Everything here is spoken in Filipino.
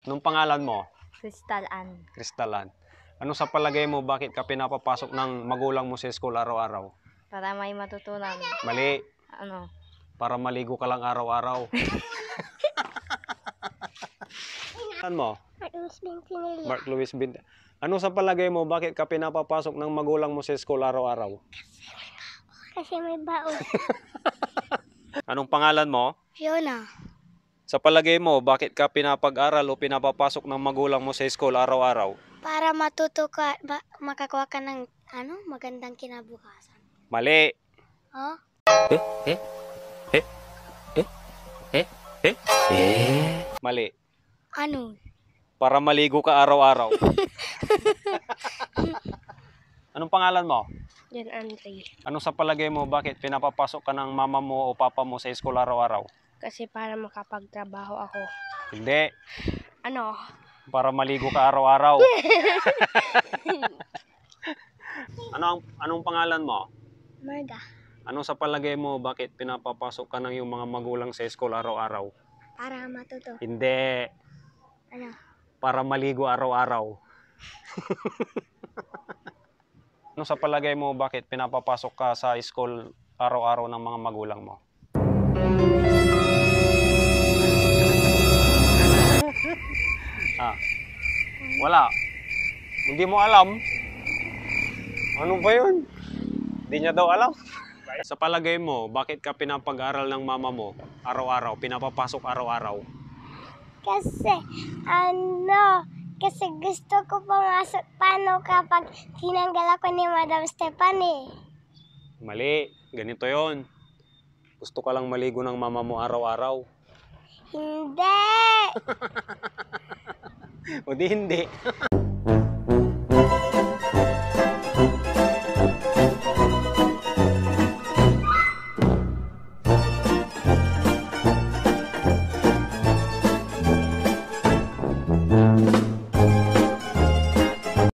Anong pangalan mo? Kristalan. Kristalan. Ano sa palagay mo, bakit ka pinapapasok ng magulang mo sa school araw-araw? Para may matutunan. Mali. Ano? Para maligo ka lang araw-araw. Ano mo? Mark Luis Bintinilla. Mark Luis Bint. Ano sa palagay mo, bakit ka pinapapasok ng magulang mo sa school araw-araw? Kasi may baon. Anong pangalan mo? Fiona. Sa palagay mo, bakit ka pinapag-aral o pinapapasok ng magulang mo sa school araw-araw? Para matuto ka, makakuha ka ng magandang kinabukasan. Mali. Oh? Mali. Ano? Para maligo ka araw-araw. Anong pangalan mo? John Andre. Ano sa palagay mo, bakit pinapapasok ka ng mama mo o papa mo sa school araw-araw? Kasi para makapagtrabaho ako. Hindi. Ano? Para maligo ka araw-araw. Anong pangalan mo? Marga. Ano sa palagay mo, bakit pinapapasok ka ng iyong mga magulang sa school araw-araw? Para matuto. Hindi. Ano? Para maligo araw-araw. Ano sa palagay mo, bakit pinapapasok ka sa school araw-araw ng mga magulang mo? Wala. Hindi mo alam. Ano ba yun? Hindi niya daw alam. Sa palagay mo, bakit ka pinapag-aral ng mama mo araw-araw, pinapapasok araw-araw? Kasi gusto ko pumasok paano kapag tinanggal ako ni Madam Stephanie. Mali. Ganito yon. Gusto ka lang maligo ng mama mo araw-araw. Hindi! O di hindi.